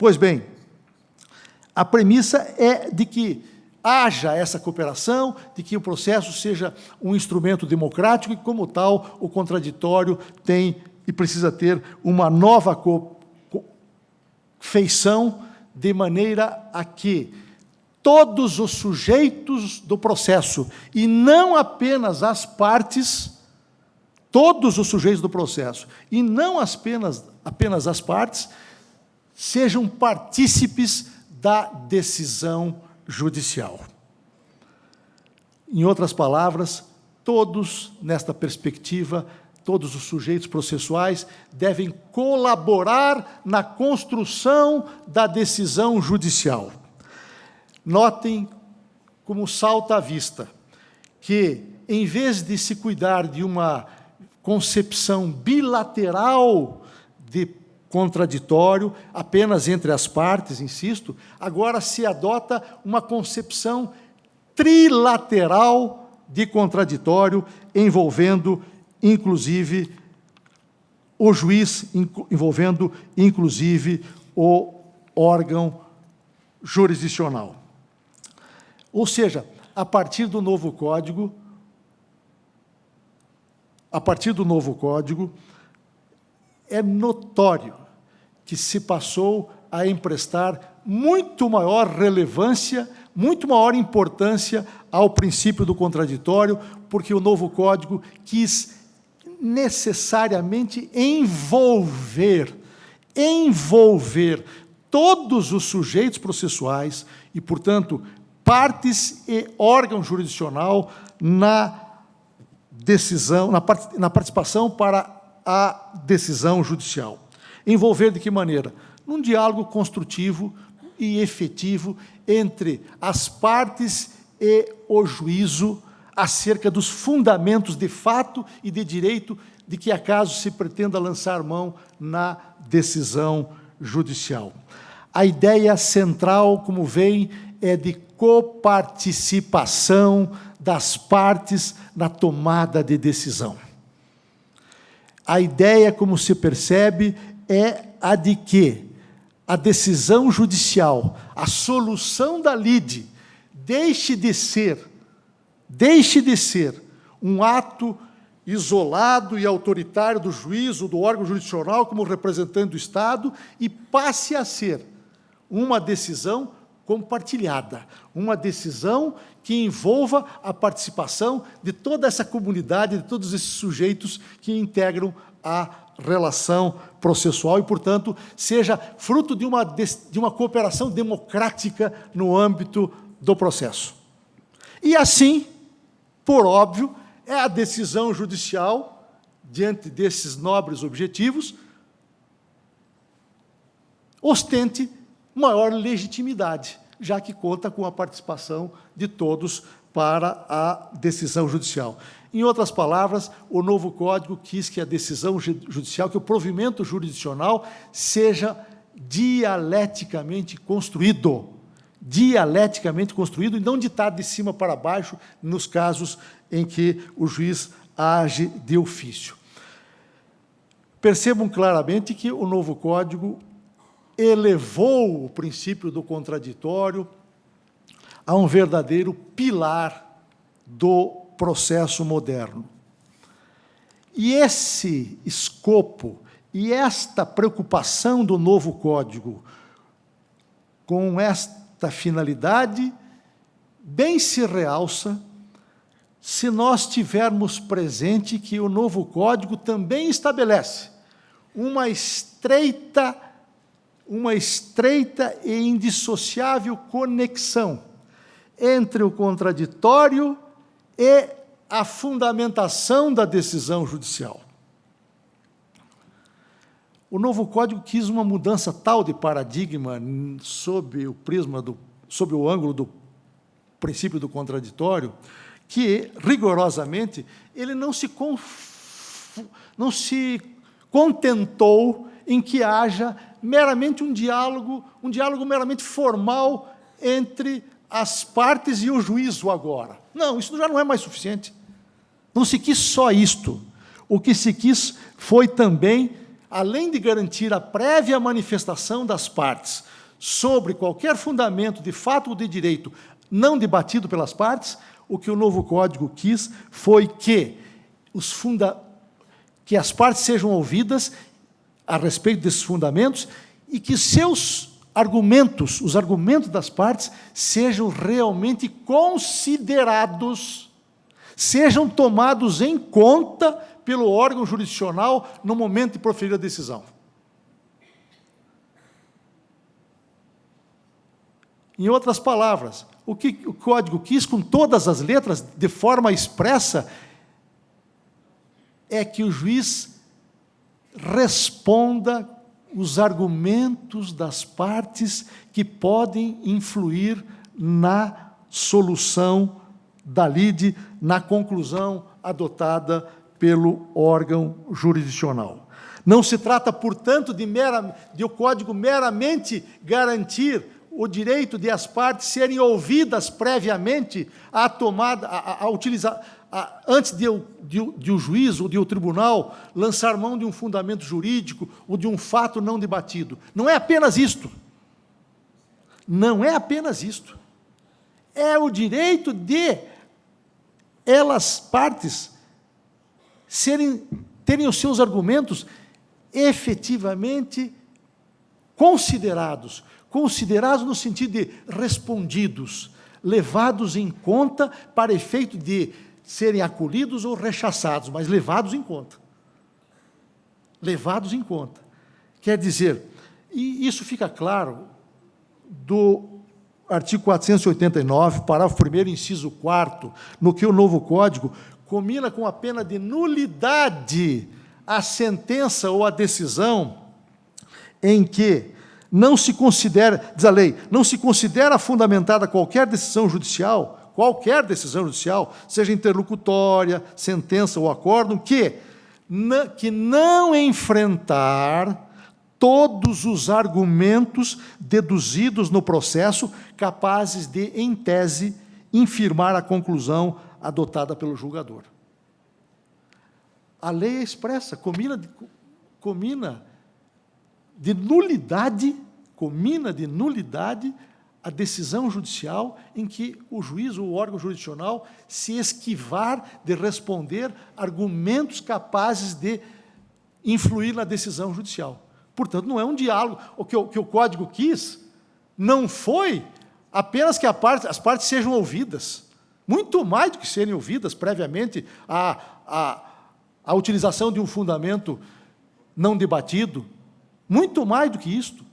Pois bem, a premissa é de que haja essa cooperação, de que o processo seja um instrumento democrático e, como tal, o contraditório tem e precisa ter uma nova feição, de maneira a que todos os sujeitos do processo, e não apenas as partes, todos os sujeitos do processo, e não apenas as partes, sejam partícipes da decisão judicial. Em outras palavras, todos, nesta perspectiva, todos os sujeitos processuais devem colaborar na construção da decisão judicial. Notem como salta à vista que, em vez de se cuidar de uma concepção bilateral de contraditório, apenas entre as partes, insisto, agora se adota uma concepção trilateral de contraditório, envolvendo, inclusive, o juiz, envolvendo, inclusive, o órgão jurisdicional. Ou seja, a partir do novo Código, é notório que se passou a emprestar muito maior relevância, muito maior importância ao princípio do contraditório, porque o novo Código quis necessariamente envolver todos os sujeitos processuais e, portanto, partes e órgão jurisdicional na decisão, na participação para a decisão judicial. Envolver de que maneira? Num diálogo construtivo e efetivo entre as partes e o juízo acerca dos fundamentos de fato e de direito de que acaso se pretenda lançar mão na decisão judicial. A ideia central, como veem, é de coparticipação das partes na tomada de decisão. A ideia, como se percebe, é a de que a decisão judicial, a solução da lide, deixe de ser um ato isolado e autoritário do juiz ou do órgão jurisdicional como representante do Estado e passe a ser uma decisão compartilhada, uma decisão que envolva a participação de toda essa comunidade, de todos esses sujeitos que integram a relação processual e, portanto, seja fruto de uma cooperação democrática no âmbito do processo. E assim, por óbvio, é a decisão judicial, diante desses nobres objetivos, ostente maior legitimidade, já que conta com a participação de todos para a decisão judicial. Em outras palavras, o novo Código quis que a decisão judicial, que o provimento jurisdicional seja dialeticamente construído e não ditado de cima para baixo nos casos em que o juiz age de ofício. Percebam claramente que o novo Código elevou o princípio do contraditório a um verdadeiro pilar do processo moderno. E esse escopo e esta preocupação do novo Código com esta finalidade bem se realça se nós tivermos presente que o novo Código também estabelece uma estreita e indissociável conexão entre o contraditório e a fundamentação da decisão judicial. O novo Código quis uma mudança tal de paradigma sob o ângulo do princípio do contraditório, que, rigorosamente, ele não se contentou em que haja meramente um diálogo meramente formal entre as partes e o juízo agora. Não, isso já não é mais suficiente. Não se quis só isto. O que se quis foi também além de garantir a prévia manifestação das partes sobre qualquer fundamento de fato ou de direito não debatido pelas partes, o que o novo Código quis foi que as partes sejam ouvidas a respeito desses fundamentos e que seus argumentos, os argumentos das partes, sejam realmente considerados, sejam tomados em conta pelo órgão jurisdicional no momento de proferir a decisão. Em outras palavras, o que o Código quis, com todas as letras, de forma expressa, é que o juiz responda os argumentos das partes que podem influir na solução da lide, na conclusão adotada pelo órgão jurisdicional. Não se trata, portanto, de o Código meramente garantir o direito de as partes serem ouvidas previamente à tomada, antes de o juiz ou de o tribunal lançar mão de um fundamento jurídico ou de um fato não debatido. Não é apenas isto. Não é apenas isto. É o direito de elas, partes, terem os seus argumentos efetivamente considerados no sentido de respondidos, levados em conta para efeito de serem acolhidos ou rechaçados, mas levados em conta. Levados em conta. Quer dizer, e isso fica claro do artigo 489, parágrafo 1º, inciso 4º, no que o novo Código combina com a pena de nulidade a sentença ou a decisão em que não se considera, diz a lei, não se considera fundamentada qualquer decisão judicial, seja interlocutória, sentença ou acórdão, que não enfrentar todos os argumentos deduzidos no processo capazes de, em tese, infirmar a conclusão adotada pelo julgador. A lei é expressa, comina de nulidade a decisão judicial em que o juiz ou o órgão jurisdicional se esquivar de responder argumentos capazes de influir na decisão judicial. Portanto, não é um diálogo. O que o Código quis não foi apenas que as partes sejam ouvidas, muito mais do que serem ouvidas previamente à utilização de um fundamento não debatido, muito mais do que isto.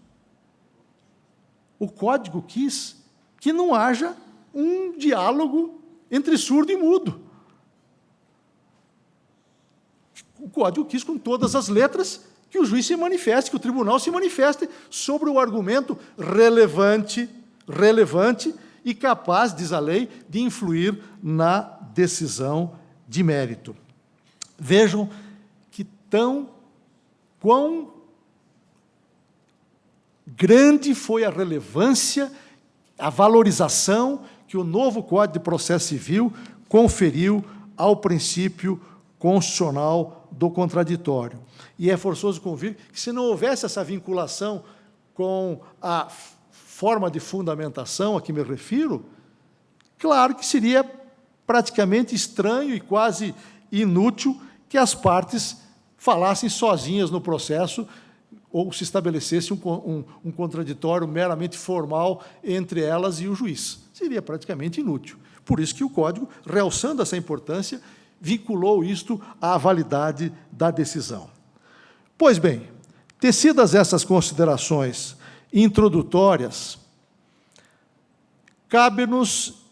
O Código quis que não haja um diálogo entre surdo e mudo. O Código quis, com todas as letras, que o juiz se manifeste, que o tribunal se manifeste sobre o argumento relevante e capaz, diz a lei, de influir na decisão de mérito. Vejam que quão grande foi a relevância, a valorização que o novo Código de Processo Civil conferiu ao princípio constitucional do contraditório. E é forçoso convir que, se não houvesse essa vinculação com a forma de fundamentação a que me refiro, claro que seria praticamente estranho e quase inútil que as partes falassem sozinhas no processo ou se estabelecesse um contraditório meramente formal entre elas e o juiz. Seria praticamente inútil. Por isso que o Código, realçando essa importância, vinculou isto à validade da decisão. Pois bem, tecidas essas considerações introdutórias, cabe-nos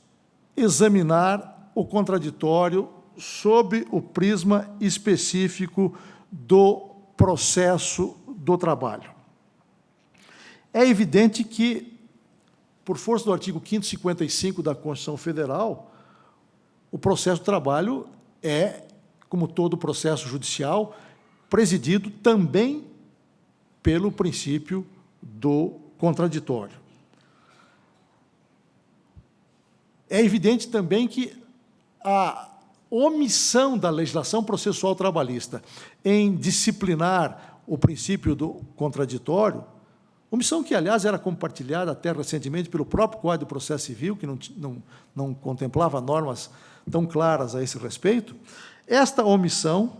examinar o contraditório sob o prisma específico do processo do trabalho. É evidente que, por força do artigo 555 da Constituição Federal, o processo do trabalho é, como todo processo judicial, presidido também pelo princípio do contraditório. É evidente também que a omissão da legislação processual trabalhista em disciplinar o princípio do contraditório, omissão que, aliás, era compartilhada até recentemente pelo próprio Código de Processo Civil, que não contemplava normas tão claras a esse respeito. Esta omissão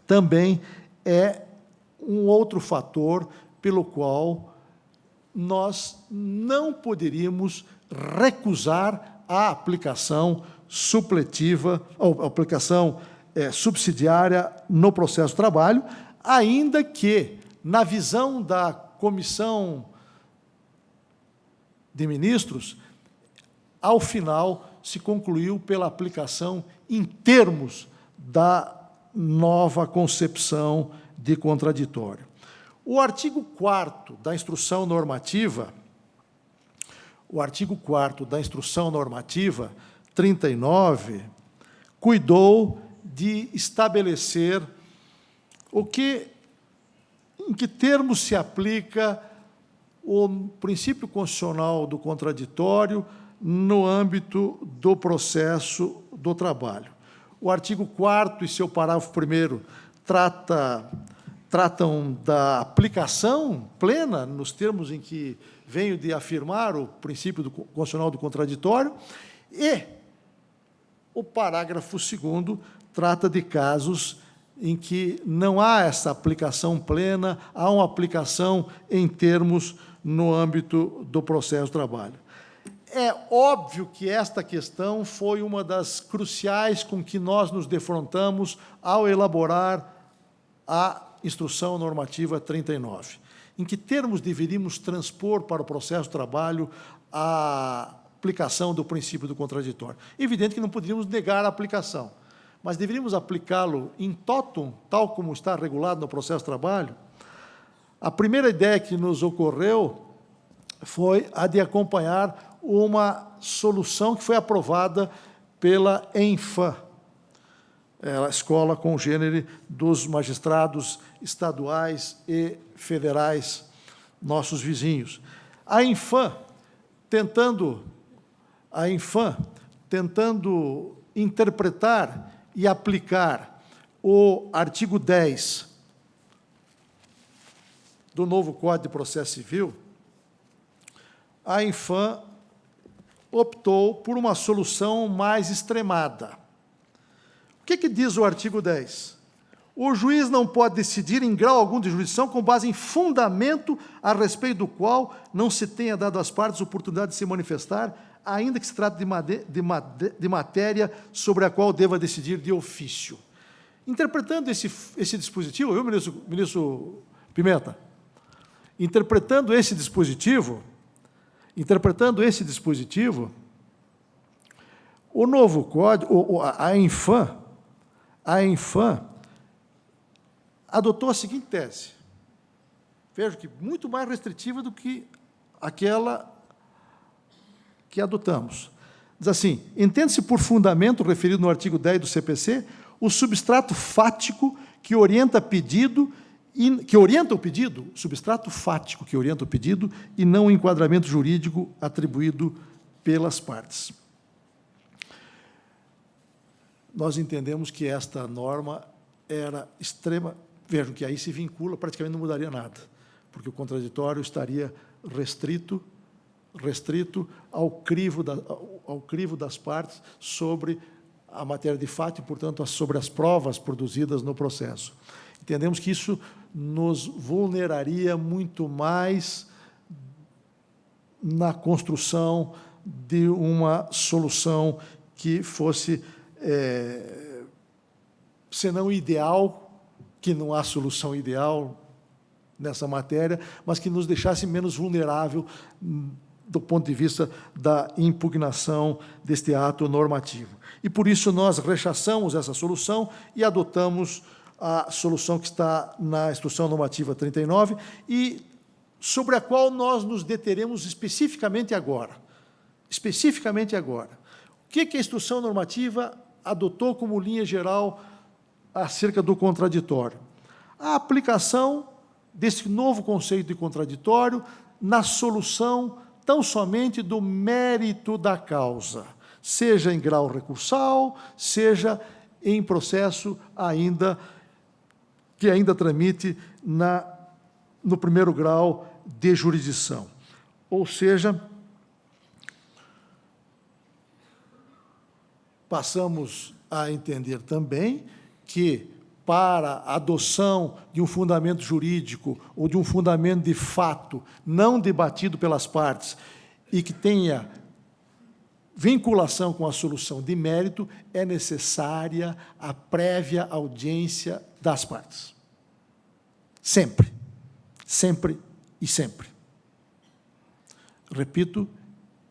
também é um outro fator pelo qual nós não poderíamos recusar a aplicação supletiva, ou aplicação subsidiária no processo de trabalho, ainda que, na visão da Comissão de Ministros, ao final se concluiu pela aplicação em termos da nova concepção de contraditório. O artigo 4º da Instrução Normativa, o artigo 4º da Instrução Normativa 39, cuidou de estabelecer em que termos se aplica o princípio constitucional do contraditório no âmbito do processo do trabalho. O artigo 4º e seu parágrafo 1º tratam da aplicação plena, nos termos em que venho de afirmar o princípio constitucional do contraditório, e o parágrafo 2º trata de casos em que não há essa aplicação plena, há uma aplicação em termos no âmbito do processo de trabalho. É óbvio que esta questão foi uma das cruciais com que nós nos defrontamos ao elaborar a Instrução Normativa 39. Em que termos deveríamos transpor para o processo de trabalho a aplicação do princípio do contraditório? Evidente que não poderíamos negar a aplicação, mas deveríamos aplicá-lo in totum, tal como está regulado no processo de trabalho. A primeira ideia que nos ocorreu foi a de acompanhar uma solução que foi aprovada pela ENFAM, a Escola Congênere dos Magistrados Estaduais e Federais, nossos vizinhos. A ENFAM, tentando interpretar e aplicar o artigo 10 do novo Código de Processo Civil, a ENFAM optou por uma solução mais extremada. O que diz o artigo 10? O juiz não pode decidir em grau algum de jurisdição com base em fundamento a respeito do qual não se tenha dado às partes oportunidade de se manifestar, ainda que se trate de matéria sobre a qual deva decidir de ofício. Interpretando esse dispositivo, ministro Pimenta, interpretando esse dispositivo, o novo código, a ENFAM adotou a seguinte tese. Vejo que muito mais restritiva do que aquela que adotamos. Diz assim: entende-se por fundamento, referido no artigo 10 do CPC, o substrato fático que orienta o pedido, substrato fático que orienta o pedido, e não o enquadramento jurídico atribuído pelas partes. Nós entendemos que esta norma era extrema. Vejam que aí se vincula, praticamente não mudaria nada, porque o contraditório estaria restrito ao crivo das partes sobre a matéria de fato e, portanto, sobre as provas produzidas no processo. Entendemos que isso nos vulneraria muito mais na construção de uma solução que fosse, senão ideal, que não há solução ideal nessa matéria, mas que nos deixasse menos vulnerável do ponto de vista da impugnação deste ato normativo. E, por isso, nós rechaçamos essa solução e adotamos a solução que está na Instrução Normativa 39 e sobre a qual nós nos deteremos especificamente agora. Especificamente agora. O que a Instrução Normativa adotou como linha geral acerca do contraditório? A aplicação desse novo conceito de contraditório na solução tão somente do mérito da causa, seja em grau recursal, seja em processo ainda que ainda tramite no primeiro grau de jurisdição. Ou seja, passamos a entender também que, para a adoção de um fundamento jurídico ou de um fundamento de fato não debatido pelas partes e que tenha vinculação com a solução de mérito, é necessária a prévia audiência das partes. Sempre. Sempre e sempre. Repito,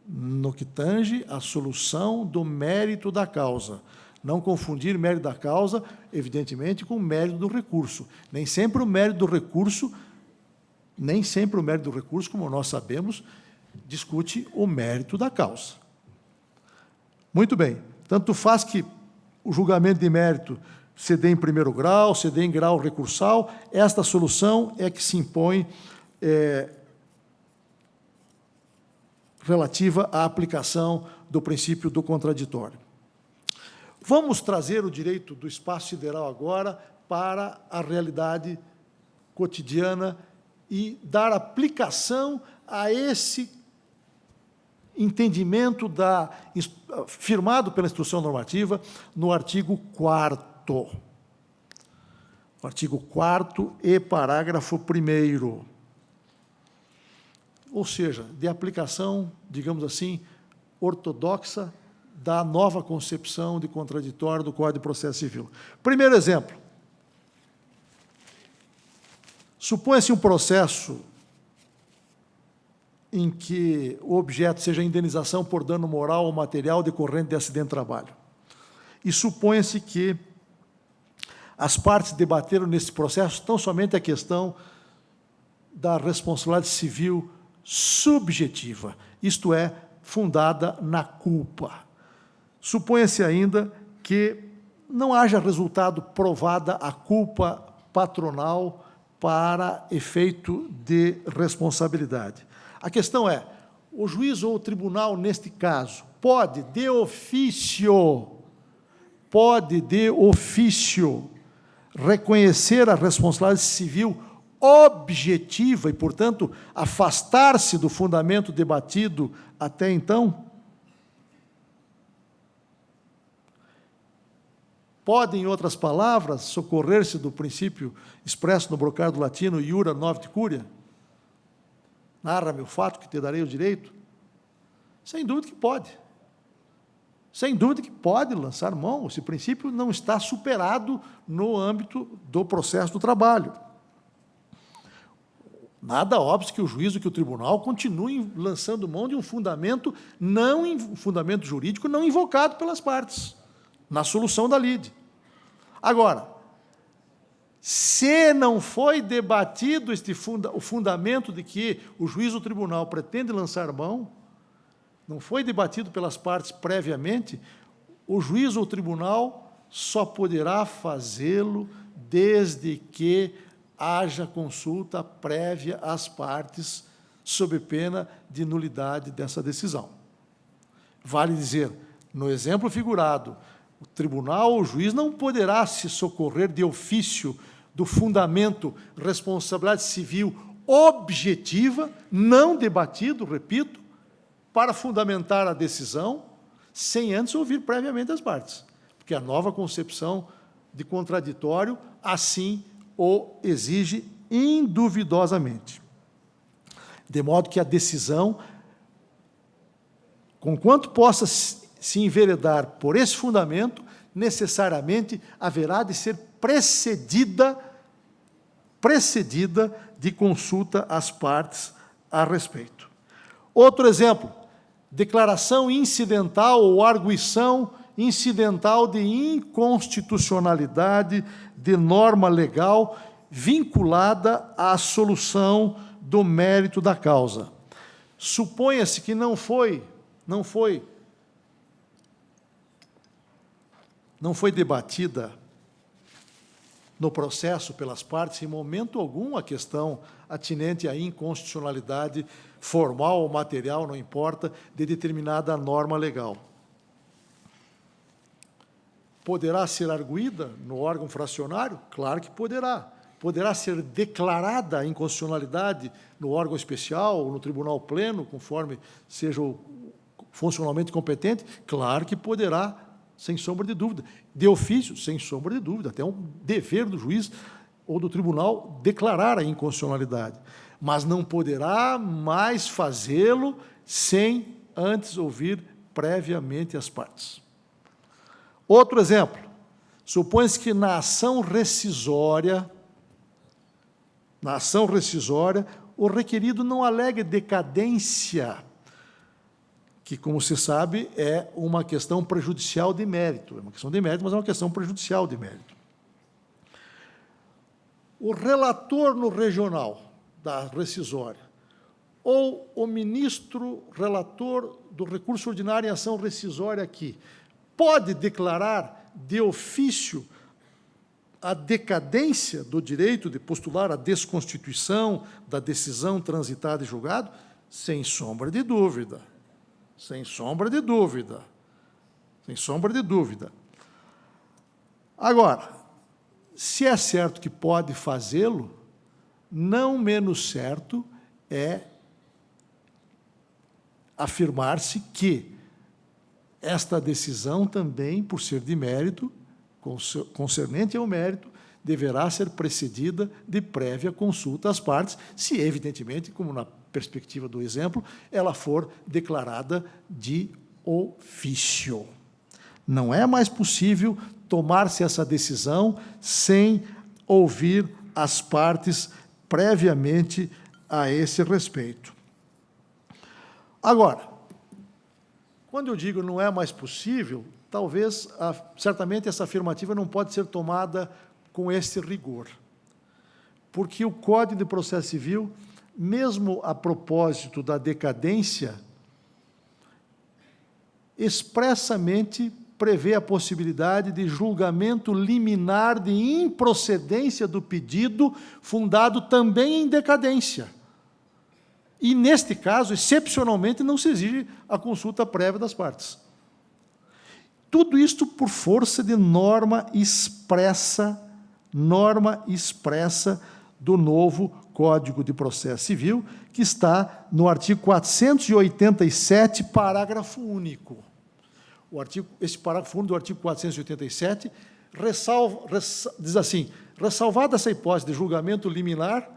no que tange à solução do mérito da causa. Não confundir mérito da causa, evidentemente, com o mérito do recurso. Nem sempre o mérito do recurso, como nós sabemos, discute o mérito da causa. Muito bem. Tanto faz que o julgamento de mérito se dê em primeiro grau, se dê em grau recursal, esta solução é que se impõe relativa à aplicação do princípio do contraditório. Vamos trazer o direito do espaço sideral agora para a realidade cotidiana e dar aplicação a esse entendimento firmado pela instrução normativa no artigo 4º. O artigo 4º e parágrafo 1º. Ou seja, de aplicação, digamos assim, ortodoxa da nova concepção de contraditório do Código de Processo Civil. Primeiro exemplo. Supõe-se um processo em que o objeto seja indenização por dano moral ou material decorrente de acidente de trabalho. E supõe-se que as partes debateram nesse processo tão somente a questão da responsabilidade civil subjetiva, isto é, fundada na culpa. Supõe-se ainda que não haja resultado provada a culpa patronal para efeito de responsabilidade. A questão é, o juiz ou o tribunal, neste caso, pode, de ofício, reconhecer a responsabilidade civil objetiva e, portanto, afastar-se do fundamento debatido até então? Pode, em outras palavras, socorrer-se do princípio expresso no brocardo latino iura novit curia? Narra-me o fato que te darei o direito? Sem dúvida que pode. Sem dúvida que pode lançar mão. Esse princípio não está superado no âmbito do processo do trabalho. Nada óbvio que o juiz ou que o tribunal continue lançando mão de um fundamento jurídico não invocado pelas partes, na solução da lide. Agora, se não foi debatido o fundamento de que o juiz ou o tribunal pretende lançar mão, não foi debatido pelas partes previamente, o juiz ou o tribunal só poderá fazê-lo desde que haja consulta prévia às partes, sob pena de nulidade dessa decisão. Vale dizer, no exemplo figurado, o tribunal ou o juiz não poderá se socorrer de ofício do fundamento responsabilidade civil objetiva, não debatido, repito, para fundamentar a decisão, sem antes ouvir previamente as partes, porque a nova concepção de contraditório assim o exige induvidosamente. De modo que a decisão, conquanto possa se enveredar por esse fundamento, necessariamente haverá de ser precedida de consulta às partes a respeito. Outro exemplo, declaração incidental ou arguição incidental de inconstitucionalidade de norma legal vinculada à solução do mérito da causa. Suponha-se que não foi debatida no processo pelas partes, em momento algum, a questão atinente à inconstitucionalidade formal ou material, não importa, de determinada norma legal. Poderá ser arguída no órgão fracionário? Claro que poderá. poderá ser declarada a inconstitucionalidade no órgão especial ou no tribunal pleno, conforme seja o funcionalmente competente? Claro que poderá, sem sombra de dúvida. De ofício, sem sombra de dúvida. Até um dever do juiz ou do tribunal declarar a inconstitucionalidade. Mas não poderá mais fazê-lo sem antes ouvir previamente as partes. Outro exemplo. Supõe-se que na ação rescisória, o requerido não alegue decadência, que, como se sabe, é uma questão prejudicial de mérito. É uma questão de mérito, mas é uma questão prejudicial de mérito. O relator no regional da rescisória ou o ministro relator do recurso ordinário em ação rescisória aqui pode declarar de ofício a decadência do direito de postular a desconstituição da decisão transitada e julgado? Sem sombra de dúvida. Sem sombra de dúvida. Sem sombra de dúvida. Agora, se é certo que pode fazê-lo, não menos certo é afirmar-se que esta decisão também, por ser de mérito, concernente ao mérito, deverá ser precedida de prévia consulta às partes, se, evidentemente, como na perspectiva do exemplo, ela for declarada de ofício. Não é mais possível tomar-se essa decisão sem ouvir as partes previamente a esse respeito. Agora, quando eu digo não é mais possível, talvez, certamente, essa afirmativa não pode ser tomada com esse rigor, porque o Código de Processo Civil, mesmo a propósito da decadência, expressamente prevê a possibilidade de julgamento liminar de improcedência do pedido, fundado também em decadência. E, neste caso, excepcionalmente, não se exige a consulta prévia das partes. Tudo isto por força de norma expressa do novo Código de Processo Civil, que está no artigo 487, parágrafo único. Esse parágrafo único do artigo 487 diz assim: ressalvada essa hipótese de julgamento liminar,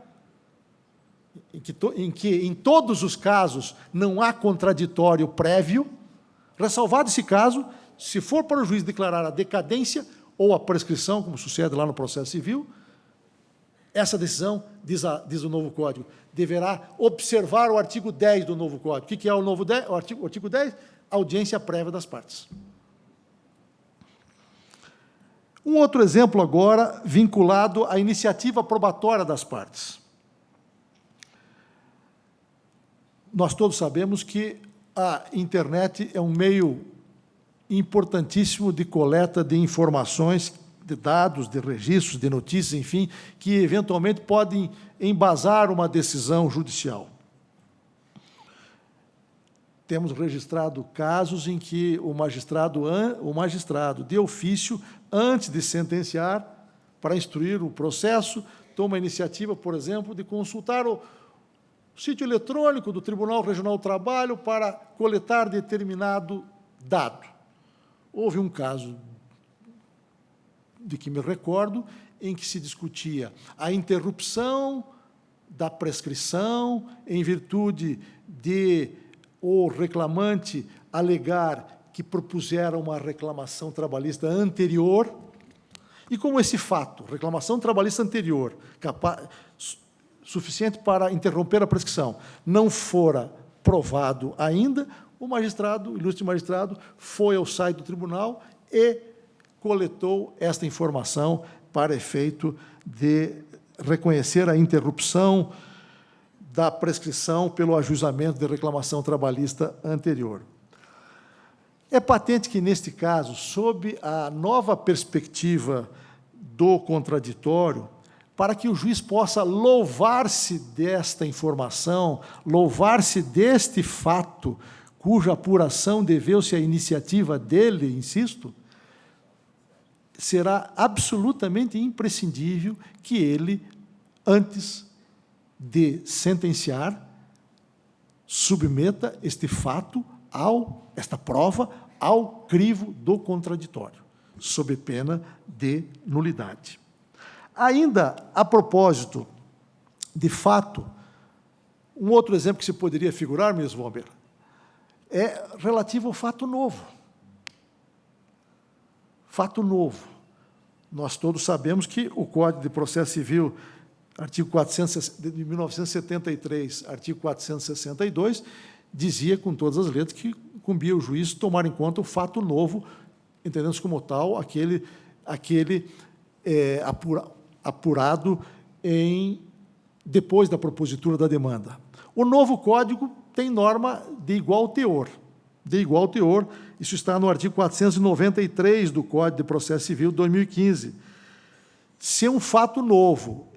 em que em todos os casos não há contraditório prévio, ressalvado esse caso, se for para o juiz declarar a decadência ou a prescrição, como sucede lá no processo civil, essa decisão, diz o novo Código, deverá observar o artigo 10 do novo Código. O que é o artigo 10? Audiência prévia das partes. Um outro exemplo agora, vinculado à iniciativa probatória das partes. Nós todos sabemos que a internet é um meio importantíssimo de coleta de informações, de dados, de registros, de notícias, enfim, que eventualmente podem embasar uma decisão judicial. Temos registrado casos em que o magistrado, de ofício, antes de sentenciar, para instruir o processo, toma a iniciativa, por exemplo, de consultar o sítio eletrônico do Tribunal Regional do Trabalho para coletar determinado dado. Houve um caso de que me recordo, em que se discutia a interrupção da prescrição em virtude de o reclamante alegar que propuseram uma reclamação trabalhista anterior, e como esse fato, reclamação trabalhista anterior, suficiente para interromper a prescrição, não fora provado ainda, o magistrado, o ilustre magistrado, foi ao site do tribunal e coletou esta informação para efeito de reconhecer a interrupção da prescrição pelo ajuizamento de reclamação trabalhista anterior. É patente que, neste caso, sob a nova perspectiva do contraditório, para que o juiz possa louvar-se desta informação, louvar-se deste fato, cuja apuração deveu-se à iniciativa dele, insisto, será absolutamente imprescindível que ele, antes de sentenciar, submeta este fato, esta prova, ao crivo do contraditório, sob pena de nulidade. Ainda, a propósito de fato, um outro exemplo que se poderia figurar, mesmo, Walber, é relativo ao fato novo. Fato novo. Nós todos sabemos que o Código de Processo Civil, artigo 400, de 1973, artigo 462, dizia com todas as letras que cumpria o juiz tomar em conta o fato novo, entendemos como tal aquele apurado depois da propositura da demanda. O novo Código tem norma de igual teor. Isso está no artigo 493 do Código de Processo Civil, 2015. Se um fato novo